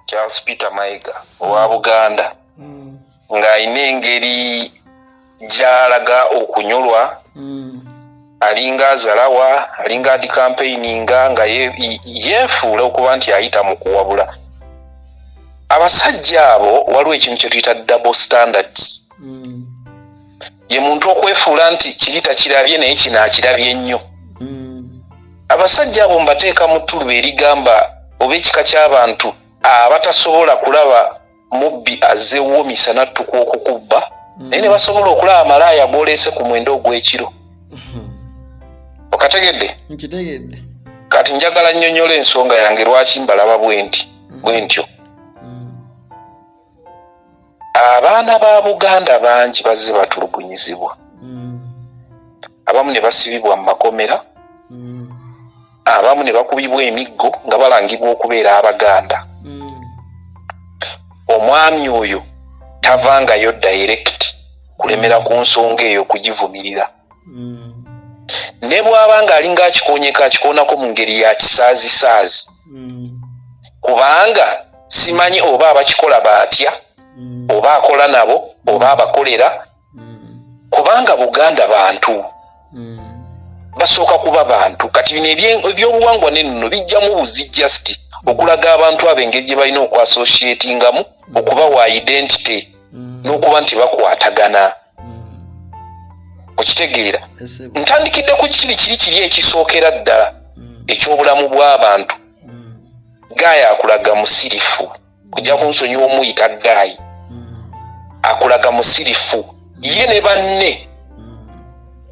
Charles Peter Mayiga owa Buganda ng'ayina engeri gy'alaga okunyolwa alinga azalawa alinga adi campaigninga nga yeefuula okuba nti ayita mu kuwabula abasajja abo waliwo ekintu kye tuyita double standards ye muntu okwefuula nti kiri takirabye naye kino akirabye nnyo abasajja abo mbateeka mu ttuluba erigamba oba ekika ky'abantu abatasobola kulaba mubbi azzeewo misana ttuku okukubba naye ne basobola okulaba malaaya booleese ku mwendo ogw'ekiro okategedde nkitegedde kati njagala nnyonnyola ensonga yange lwaki mbalaba bwe ntyo abaana ba Buganda bangi bazze batulugunyizibwa abamu ne basibibwa mu makomera abamu ne bakubibwa emiggo nga balangibwa okubeera Abaganda omwami oyo tavangayo direct kulemera ku nsonga eyo kugivumirira ne bw'aba ng'alinga akikoonyeka akikoonako mu ngeri ya kisaazisaazi kubanga simanyi oba abakikola baatya oba akola nabo oba abakolera kubanga Buganda bantu basooka kuba bantu kati bino ebyobuwangwa n'ennono bijjamu buzijjasti okulaga abantu abo engeri gye balina okwassociatingamu okubawa identity n'okuba nti bakwatagana okitegeera ntandikidde ku kiri ekisookera ddala eky'obulamu bw'abantu Gaaya akulaga musirifu kujja kunsonyiwa omuyita Gaayi akulaga musirifu ye ne banne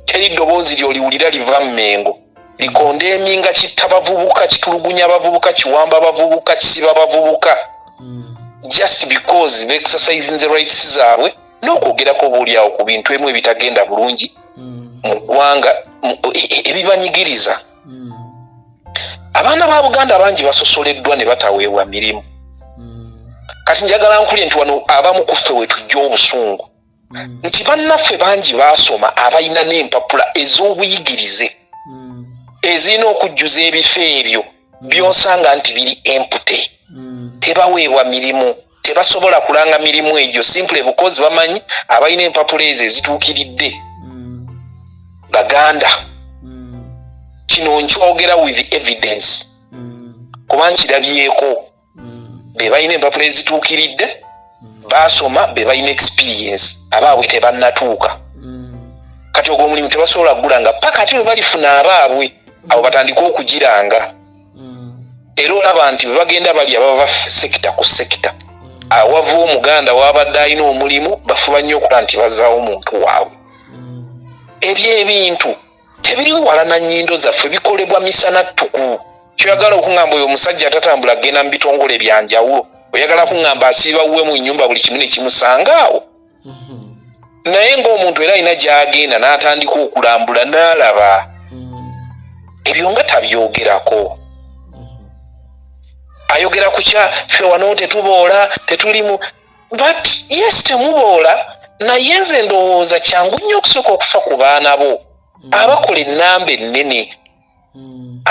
teri ddoboozi ly'oliwulira liva Mmengo likonda eminga kitta bavubuka kitulugunya bavubuka kiwamba bavubuka kisiba bavubuka just because they exercising the rights zaabwe n'okwogerako boolyawo ku bintu emu ebitagenda bulungi mu ggwanga ebibanyigiriza abaana ba Buganda bangi basosoleddwa ne bataweebwa mirimu kati njagala nkulye nti wano abamu ku ffe wetujja obusungu nti bannaffe bangi baasoma abalina n'empapula ez'obuyigirize ezirina okujjuza ebifo ebyo by'osanga nti biri empty tebaweebwa mirimu tebasobola kulanga mirimu egyo simple because bamanyi abalina empapula ezo ezituukiridde Baganda kino nkyogera with evidence kuba nkirabyeko be balina empapula ezituukiridde baasoma be balina experience abaabwe tebannatuuka kati ogwo omulimu tebasobola kugula nga paka ate bwe balifuna abaabwe abo batandika okugiranga era olaba nti bwe bagenda bali abava sekita ku sekita awava Omuganda wabadde alina omulimu bafuba nnyo okulaba nti bazaawo omuntu waabwe ebyo ebintu tebiri wala na nnyindo zaffe bikolebwa misana ttuku kyoyagala okuŋŋamba oyo omusajja atatambula agenda mu bitongole byanjawulo oyagala kuŋŋamba asiiba wuwe mu nnyumba buli kimu ne kimusangaawo naye ng'omuntu era alina gy'agenda n'atandika okulambula n'alaba ebyo nga tabyogerako ayogera ku kya ffe wano tetuboola tetulimu but yes temuboola naye nze ndowooza kyangu nnyo okusooka okufa ku baana bo abakola ennamba ennene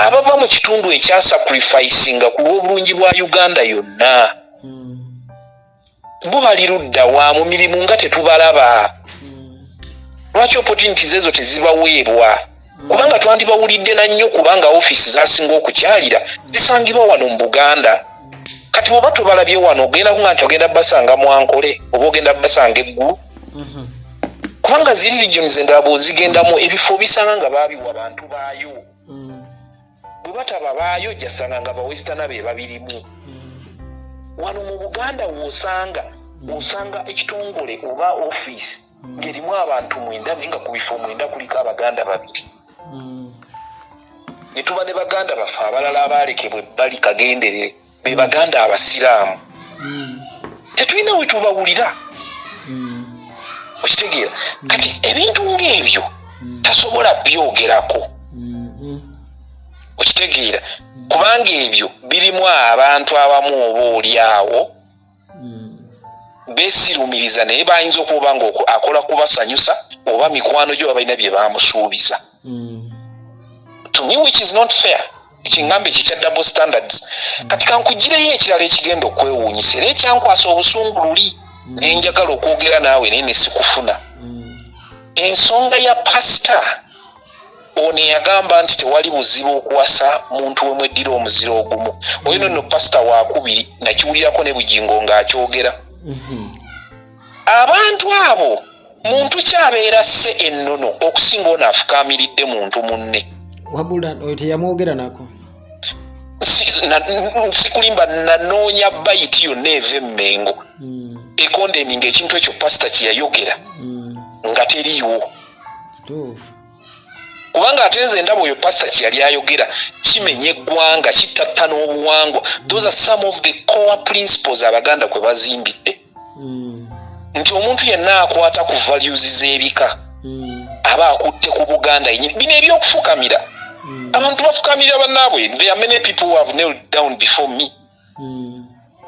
abava mu kitundu ekyasacrificinga ku lw'obulungi bwa Uganda yonna bo bali ludda wa mu mirimu nga tetubalaba lwaki opportunities ezo tezibaweebwa kubanga twandibawulidde na nnyo kubanga ofiisi zasinga okukyalira zisangibwa wano mu Buganda kati bwoba tubalabye wano ogenda kunga nti ogenda basanga Mwankole oba ogenda basanga Eggulu kubanga ziri regions endala bw'ozigendamu ebifo bisanga nga baabiwa bantu baayo bwe bataba baayo jasanga nga bawesitana be babirimu wano mu Buganda w'osanga ekitongole oba ofiisi ng'erimu abantu 9 naye nga ku bifo 9 kuliko Abaganda 2 ne tuba ne Baganda baffe abalala abaalekebwa ebbali kagenderere be Baganda Abasiraamu tetulina we tubawulira okitegeera kati ebintu ng'ebyo tasobola byogerako okitegeera kubanga ebyo birimu abantu abamu oba olyawo beesirumiriza naye bayinza okuba nga akola kubasanyusa oba mikwano gyo balina bye bamusuubiza to me which is not fair kingambe kikya double standards kati kankugireyo ekirala ekigenda okwewuunyisa era ekyankwasa obusungu luli nenjagala okwogera naawe naye nesikufuna ensonga ya pasita ono yagamba nti tewali buzibu okuwasa muntu we mweddira omuziro ogumu oyo nno pasita wakubiri nakiwulirako ne bugingo ng'akyogera abantu abo muntu kyabeera sse ennono okusinga ono afukaamiridde muntu munne wabula oyo teyamwogera nako sikulimba nanoonya bayiti yonna eva emmengo ekondeminga ekintu ekyo pasita kyeyayogera nga teriiwo kubanga ate nze ndaba oyo pasita kyeyali ayogera kimenya eggwanga kitatta n'obuwangwa those are some of the core principles abaganda kwe bazimbidde nti omuntu yenna akwata ku values z'ebika aba akutte ku buganda yenyini bino ebyokufukamira abantu bafukamira bannaabwe there are many people who have nailed down before me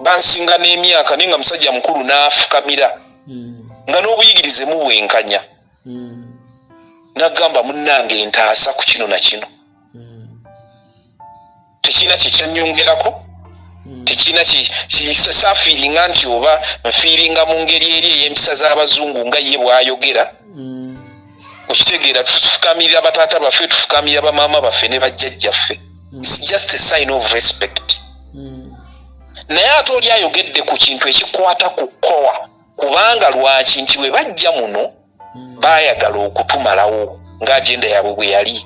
bansinga n'emyaka naye nga musajja mukulu n'afukamira nga n'obuyigirize mubwenkanya nagamba munnange ntaasa ku kino na kino tekina kyekyanyongerako tekina saafiiringa nti oba nfiiringa mu ngeri eri ey'empisa z'abazungu nga ye bw'ayogera okitegeera tufukamirira bataata baffe tufukamirira bamaama baffe ne bajjajjaffe its just a sign of respect naye ate oli ayogedde ku kintu ekikwata ku kowa kubanga lwaki nti bwe bajja muno baayagala okutumalawo ng'agenda yaabwe bwe yali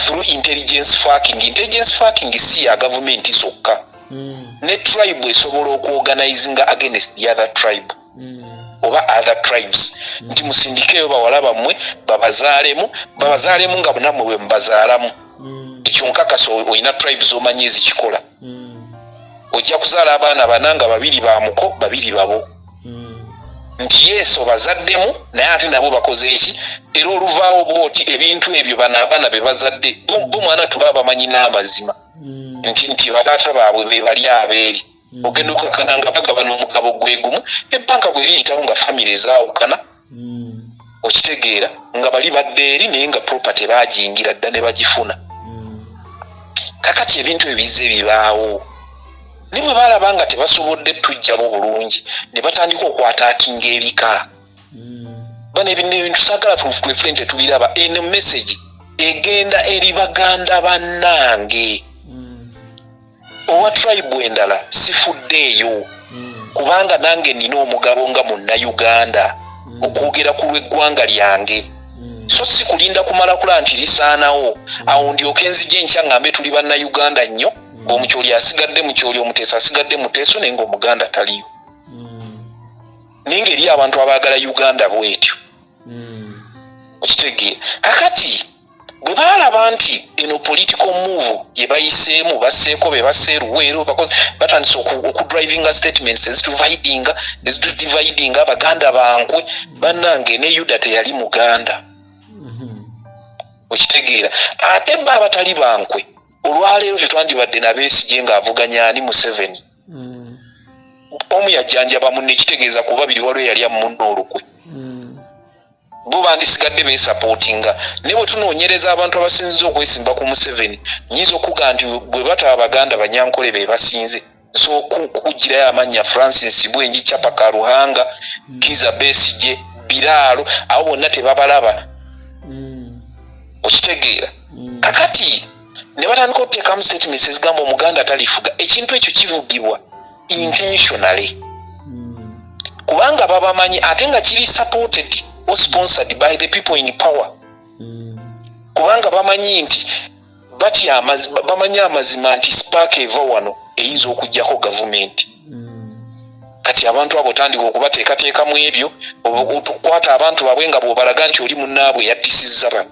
through intelligence farking si ya gavumenti sokka ne tribe esobola okuorganizinga against the other tribe oba other tribes nti musindikeyo bawala bammwe babazaalemu nga bunammwe bwe mubazaalamu ekyo nkakasa olina tribes omanyi ezikikola ojja kuzaala abaana bananga babiri ba muko babiri babo nti yesu bazaddemu naye ate nabo bakoze eki era oluvaawo bwoti ebintu ebyo banaabana be bazadde bo mwana tuba bamanyi n'amazima nti bataata baabwe be bali abeeri ogenda okakana nga bagabana omugabo gwegumu ebbanka bwe liyitawo nga famire ezaawukana okitegeera nga bali badde eri naye nga property baajingira dda ne bagifuna kakati ebintu ebize bibaawo ne bwe balaba nga tebasobodde tujjabo bulungi ne batandika okwataakinga ebika bano ebintu saagala tweffe tetubiraba eno message egenda eri baganda bannange owa tribe endala sifuddeeyo kubanga nange nina omugabo nga munnayuganda okwogera ku lw'eggwanga lyange so si kulinda kumala kula nti lisaanawo awo ndyoke nzije enkya ngambe tuli bannayuganda nnyo ng'omukyoli asigadde mukyoli omuteesa asigadde muteeso naye ng'omuganda taliyo naye ng'eri abantu abaagala uganda bwetyo okitegeera kakati bwe baalaba nti eno political move gye bayiseemu basseeko be basse Luweero batandise okudrivinga statements ezitudividinga abaganda bankwe bannange ne Yuda teyali muganda okitegeera ate bo abatali bankwe olwaleero tetwandibadde nabeesigye ng'avuganya ani Museveni omu yajjanjaba munne ekitegeeza ku babiri waliwo yali amunno olukwe bo bandisigadde beesapootinga ne bwe tunoonyereza abantu abasinziza okwesimba ku Museveni nyiza okuga nti bwe bataba Baganda Banyankole be basinze so kugirayo amannya Francis Bwenji Chapa Karuhanga Kiza Besigye Biraalo abo bonna tebabalaba okitegeera kakati ne batandika okuteekamu statements ezigamba omuganda talifuga ekintu ekyo kivugibwa intentionally kubanga babamanyi ate nga kiri supported or sponsored by the people in power kubanga bamanyi nti bamanyi amazima nti spark eva wano eyinza okujjako gavumenti kati abantu abo tandika okubateekateeka mu ebyo otukwata abantu babwe nga bw'obalaga nti oli munnaabwe yattisizza bano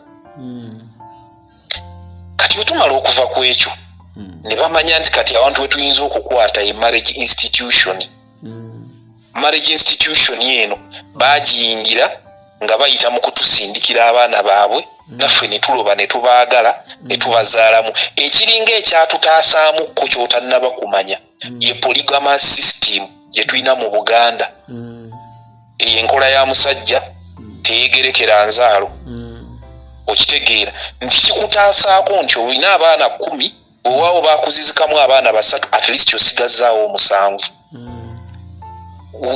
kati wetumala okuva ku ekyo ne bamanya nti kati abantu we tuyinza okukwata ye marriage institution eno baagiyingira nga bayita mu kutusindikira abaana baabwe naffe ne tuloba ne tubaagala ne tubazaalamu ekiringa ekyatutaasaamuko ky'otannaba kumanya ye polygamous system gye tulina mu Buganda eyo enkola ya musajja teyegerekera nzaalo okitegeera nti kikutaasaako nti olina abaana 10 owaawo bakuzizikamu abaana basatu at least osigazaawo 7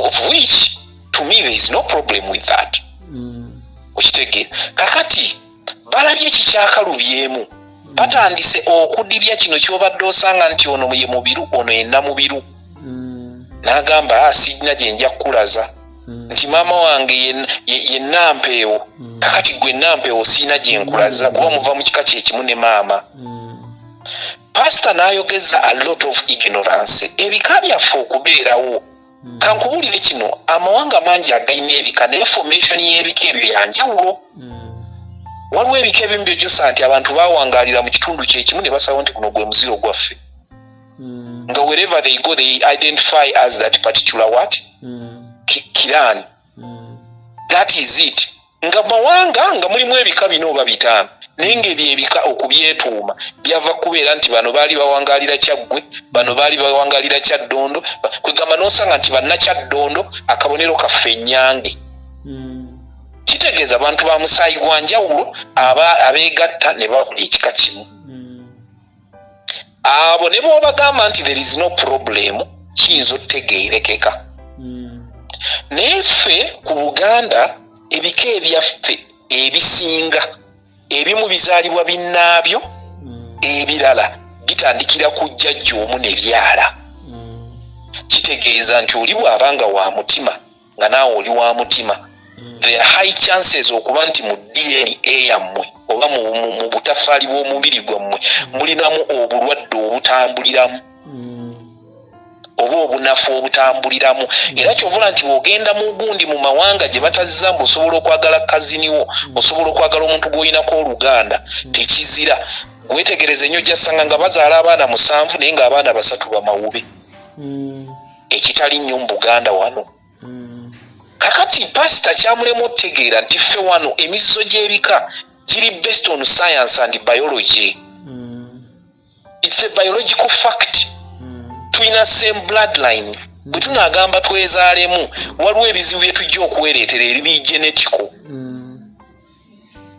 of which to me there is no problem with that okitegeera kakati balabye ekikyakalubyemu batandise okudibya kino kyobadde osanga nti ono ye mubiru ono yenna mubiru n'agamba sijina gye nja kukulaza nti maama wange ye nampeewo kakati gwe nampeewo siina gye nkulaza kuba muva mu kika kyekimu ne maama pastor n'ayogeza a lot of ignorance ebika byaffe okubeerawo kankubulire kino amawanga mangi agayina ebika naye formation y'ebika ebyo yanjawulo waliwo ebika ebimu byojjosa nti abantu bawangalira mu kitundu kyekimu ne basawo nti guno gwe muziro gwaffe nga wherever they go they identify as that particular what clan that is it nga mawanga nga mulimu ebika bino oba 5 naye ng'ebyebika okubyetuuma byava kubeera nti bano baali bawangalira Kyaggwe bano baali bawangalira Kyaddondo kwegamba n'osanga nti bannakyaddondo akabonero kaffe Ennyange kitegeeza abantu ba musaayi gwa njawulo abeegatta ne bakola ekika kimu abo ne bw'obagamba nti there is no problem kiyinza otegeerekeka naye ffe ku Buganda ebika ebyaffe ebisinga ebimu bizaalibwa binnaabyo ebirala bitandikira ku jjajja omu ne byala kitegeeza nti oli bw'abanga wa mutima nga naawe oli wa mutima there are high chances okuba nti mu DNA yammwe oba mu butafaali bw'omubiri gwammwe mulinamu obulwadde obutambuliramu oba obunafu obutambuliramu era kyovula nti ogenda mu gundi mu mawanga gye batazza mbu osobola okwagala kaziniwo osobola okwagala omuntu gw'oyinako oluganda tekizira wetegereze nnyo jasanga nga bazaala abaana 7 naye nga abaana 3 bamawube ekitali nnyo mu Buganda wano kakati pastor kyamulemu otegeera nti ffe wano emizizo gy'ebika giri based on science and biology it's a biological fact tulina same bloodline bwe tunagamba twezaalemu waliwo ebizibu bye tujja okuwereetera ebibi genetical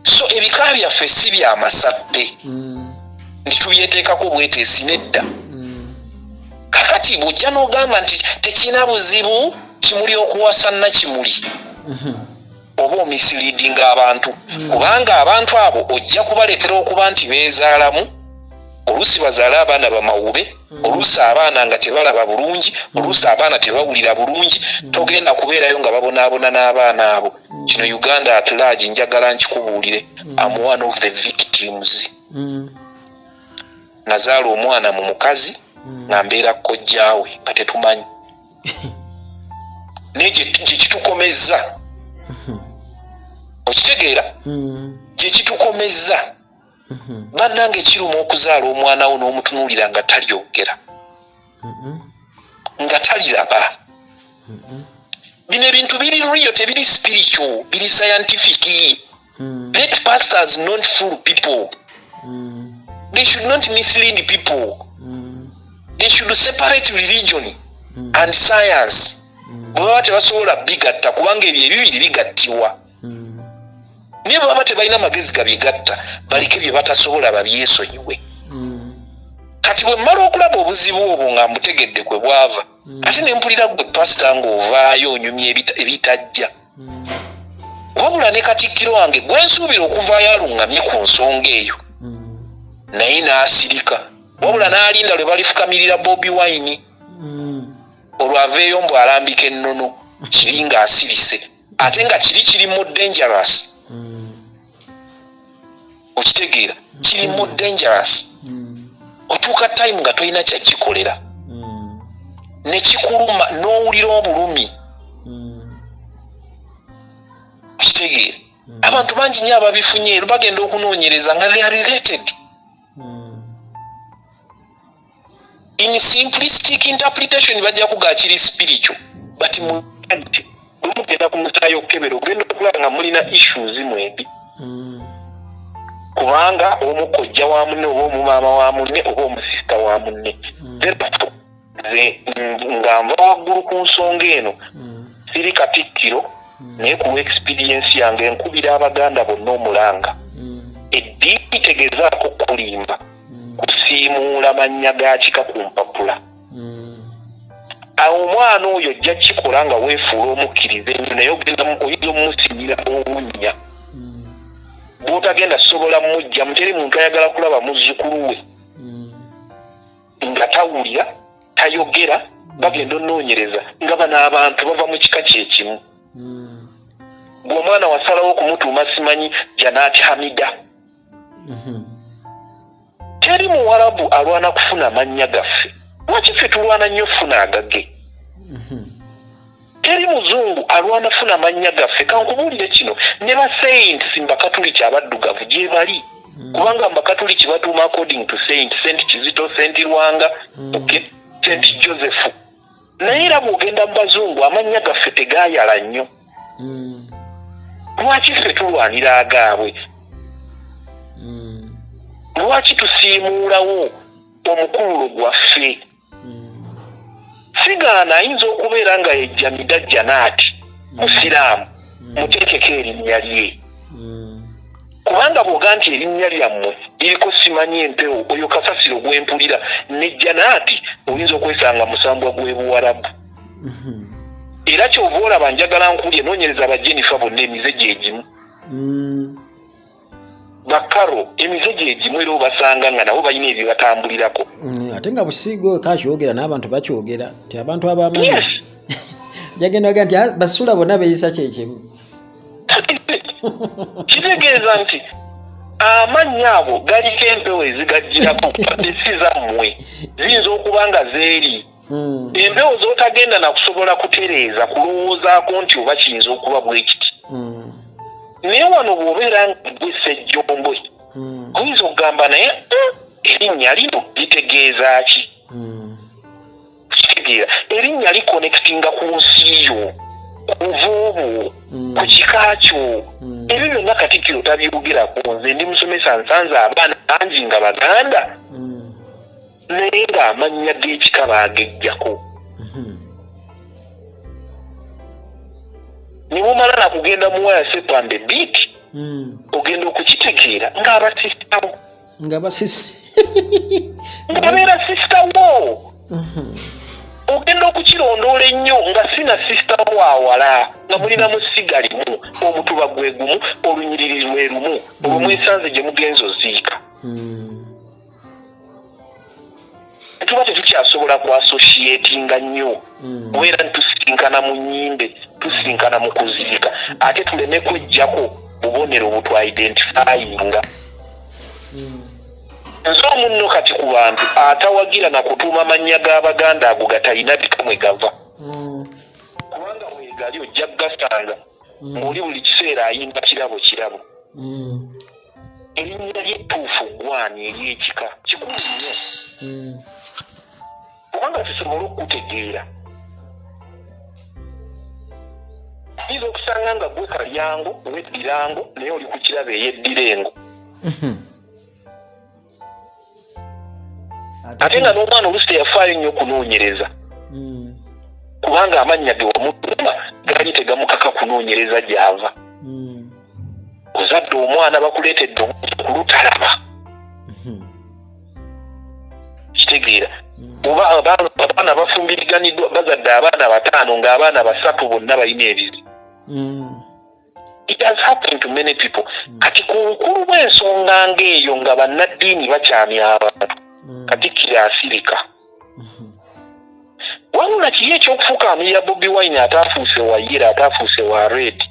so ebika byaffe si bya masappe nti tubyeteekako bweteesi nedda kakati bw'ojja n'ogamba nti tekina buzibu kimuli okuwasa nnakimuli oba omisleadinga abantu kubanga abantu abo ojja kubaleetera okuba nti beezaalamu oluusi bazaala abaana bamawube oluusi abaana nga tebalaba bulungi oluusi abaana tebawulira bulungi togenda kubeerayo nga babonaabona n'abaana abo kino Uganda at large njagala nkikubuulire am one of the victims nazaala omwana mu mukazi nga mbeera kkojjaawe nga tetumanyi naye gye kitukomezza okitegeera gye kitukomezza bannange kiruma okuzaala omwana wo n'omutunuulira nga talyogera nga taliraba bino ebintu biri real tebiri spiritual biri scientific let pastors not fool people they should not mislead people they should separate religion and science bwe baba tebasobola bigatta kubanga ebyo ebibiri bigattibwa naye bwe baba tebalina magezi gabigatta balike bye batasobola babyesonyiwe kati bwe mmala okulaba obuzibu obwo nga mbutegedde kwe bwava ate ne mpulira gwe pasita ng'ovaayo onyumya ebitajja wabula ne katikkiro wange gwe nsuubira okuvaayo aluŋŋamye ku nsonga eyo naye n'asirika wabula n'alinda lwe balifukamirira Bobi Wine olwo aveeyo mbu alambika ennono kiri ng'asirise ate nga kiri mu dangerous okitegeera kiri mu dangerous otuuka time nga tolina kyakikolera ne kikuluma n'owulira obulumi okitegeera abantu bangi nnyo ababifunye bagenda okunoonyereza nga they are related in simplistic interpretation bajja kuga kiri spiritual but mugenda kumusaayo okukebera ogenda okulaba nga mulina issues mwembi kubanga omukojja wa munne oba omumaama wa munne oba omusista wa munne nga nva waggulu ku nsonga eno siri katikkiro naye ku experience yange enkubira abaganda bonna omulanga eddiini tegezaako kulimba kusiimuula mannya ga kika ku mpapula. Awo omwana oyo ojja kikola nga weefuula omukkiriza ennyo naye oyinza omumusimira obunnya. Bw'otagenda sobola mujja muteri muntu ayagala kulaba muzzukulu we nga tawulira tayogera bagenda onoonyereza nga bano abantu bava mu kika kyekimu. Bw'omwana wasalawo okumutuuma simanyi Janaati Hamida. Teri Muwarabu alwana kufuna mannya gaffe. Lwaki ffe tulwana nnyo funa agage? Teri Muzungu alwana funa mannya gaffe. Kankubuulire kino ne ba saints mbakatuliki abaddugavu gye bali. Kubanga mbakatuliki batuuma according to saint Kizito, Saint Lwanga, okay, Saint Joseph. Naye era bw'ogenda mu bazungu amannya gaffe tegaayala nnyo. Lwaki ffe tulwanira agaabwe? Lwaki tusiimuulawo omukululo gwaffe? Sigaana ayinza okubeera nga ye Jamida Janaati musiraamu muteekeko erinnya lye. Kubanga bw'oga nti erinnya lyammwe liriko simanyi empewo oyo kasasiro gwempulira ne Janaati oyinza okwesanga musambwa gw'Ebuwarabu. Era kyova olaba njagala nkulye noonyereza abajenifa bonna emize gyegimu. Bakaro emize gyegimu era obasanga nga nabo balina ebyo batambulirako. Ate nga busiigo kakyogera n'abantu bakyogera nti abantu abamanyi jagenda nti basula bonna beeyisa kyekimu. Kitegeeza nti amannya abo galiko empewo ezigajjirako kwadde si zammwe ziyinza okuba nga zeeri. Empewo z'otagenda na kusobola kutereeza kulowoozaako nti oba kiyinza okuba bwe kiti. Naye wano bw'obeera nga gwe Ssejjombwe oyinza okugamba naye erinnya lino litegeeza ki? Kitegeera erinnya likonnekitinga ku nsi yo, ku vuubo, ku kika kyo. Ebyo byonna Katikkiro tabyogerako. Nze ndi musomesa nsanze abaana bangi nga Baganda naye ng'amannya g'ekika baageggyako. Ne bw'omala na kugenda mu waya sepande biiti ogenda okukitegeera ng'abasisitawo ng'abeera sisitawo. Ogenda okukirondoola ennyo nga sina sisitawo awala nga mulina mu ssiga limu, omutuba gwe gumu, olunyiriri lwe lumu, olwo mwesanze gye mugenza oziika. Tuba tetukyasobola kuassociatinga nnyo wera ntusisinkana mu nnyimbe, tusisinkana mu kuziika ate tuleme kweggyako bubonero butwa-identifyinga. Nze omunno kati ku bantu atawagira na kutuuma mannya g'Abaganda ago gatalina bikamwe gava. Kubanga weegali ojja kugasanga ng'oli buli kiseera ayimba kirabo. Erinnya ly'ettuufu gwani ery'ekika kikulu nnyo. Kubanga tusobola okutegeera. Oyinza okusanga nga gwe Kalyango weddirango naye oli ku kirabo ey'eddirengo. Ate nga n'omwana oluusi teyafaayo nnyo okunoonyereza. Kubanga amannya ge wamutuuma gaali tegamukaka kunoonyereza gy'ava. Ozadde omwana bakuleetedde ku lutalaba. Kitegeera. Oba abaana bafumbiriganiddwa bazadde abaana 5 ng'abaana 3 bonna balina ebizibu. It has happened to many people. Kati ku bukulu bw'ensonga ng'eyo nga bannaddiini bakyamya abantu Katikkiro asirika. Wabula kiri ekyokufukaamira Bobi Wine ataafuuse wa Yera ataafuuse wa Red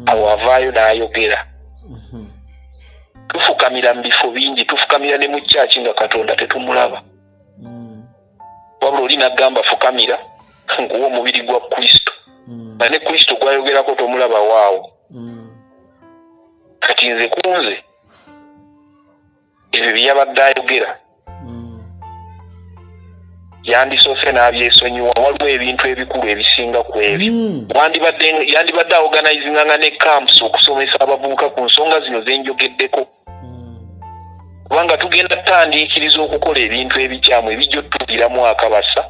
awo avaayo n'ayogera. Tufukamira mu bifo bingi, tufukamira ne mu kyaki nga Katonda tetumulaba. Wabula oli n'agamba fukamira nguwa omubiri gwa Kristo. Ne Kristo gwayogerako tomulaba waawo. Kati nze kunze ebyo byabadde ayogera yandisoose n'abyesonyiwa. Waliwo ebintu ebikulu ebisinga ku ebyo. Yandibadde organizinganga ne camps okusomesa abavubuka ku nsonga zino zenjogeddeko. Kubanga tugenda tutandiikiriza okukola ebintu ebikyamu ebijja otuviiramu akabasa.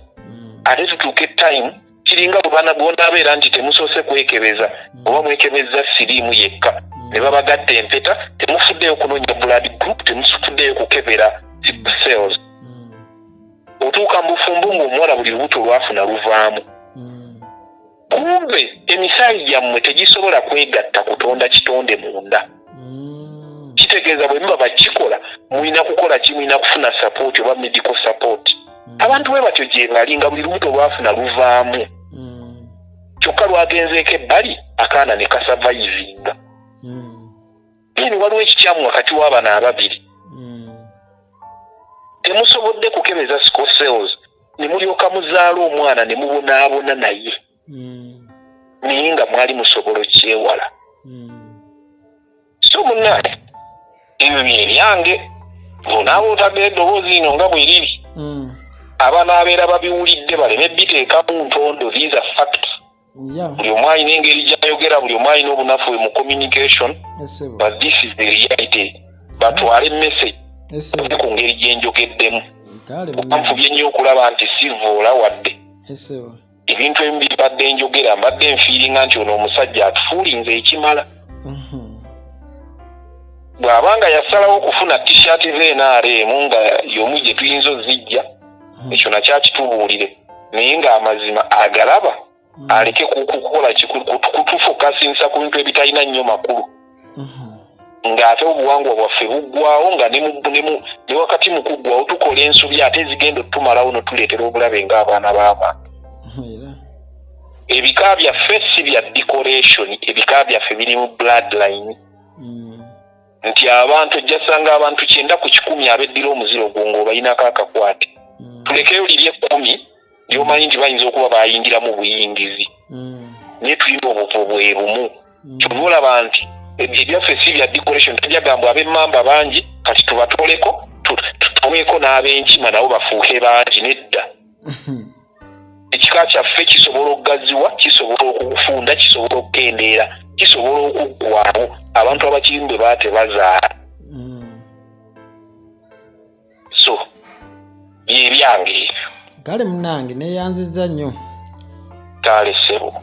Ate tutuuke time kiringa bwe bonaabeera nti temusoose kwekebeza oba mwekebeza siriimu yekka ne babagatta empeta, temufuddeyo kunoonya blood group, temufuddeyo kukebera sickle cells. otuuka mu bufumbo ng'omuwala buli lubuto lwafuna luvaamu. Kumbe emisaayi gyammwe tegisobola kwegatta kutonda kitonde munda. Kitegeeza bwe muba bakikola mulina kukola ki, mulina kufuna support oba medical support. Abantu bwe batyo gye bali nga buli lubuto lwafuna luvaamu. Kyokka lwagenzeeko ebbali akaana ne kasavayivinga. Eni waliwo ekikyamu wakati w'abana ababiri. Temusobodde kukebeza sickle cells ne mulyoka muzaala omwana ne mubonaabona naye. Naye nga mwali musobola okyewala. So munnange ebyo byenyange bonaaba otadde eddoboozi lino nga bwe liri. Abanaabeera babiwulidde baleme biteekamu ntondo, these are facts. Buli omu alina engeri gy'ayogera, buli omu alina obunafu mu communication, but this is the reality. Batwale message ku ngeri gye njogeddemu. Nfubye nnyo okulaba nti sivoola wadde ebintu ebimu bibadde njogera, mbadde nfiiringa nti ono omusajja atufuulinze ekimala. Bw'abanga yasalawo okufuna t-shirt ze NRM nga y'omu gye tuyinza ozijja, ekyo nakyakitubuulire, naye ng'amazima agalaba aleke kukola kutufokasinsa ku bintu ebitalina nnyo makulu. Ng'ate obuwangwa bwaffe buggwawo nga ne wakati mu kuggwawo tukola ensobi ate zigenda otumalawo notuleetera obulabe ng'abaana b'abantu. Ebika byaffe si bya decoration, ebika byaffe biri mu bloodline. Nti abantu ojja sanga abantu 9 ku 10 abeddira omuziro gwo ng'obalinako akakwate. Tulekeyo liri 10 ly'omanyi nti bayinza okuba bayingira mu buyingizi. Naye tulina obuvo bwe bumu. Kyolaba nti ebyaffe si bya decoration, tajagambwa ab'emmamba bangi kati tubatoleko tutomeko n'ab'enkima nabo bafuuke bangi, nedda. Ekika kyaffe kisobola okugaziwa, kisobola okufunda, kisobola okukendeera, kisobola okuggwawo abantu abakiri baate bazaala. So byebyange ebyo. Kale munnange neeyanziza nnyo. Kale ssebo.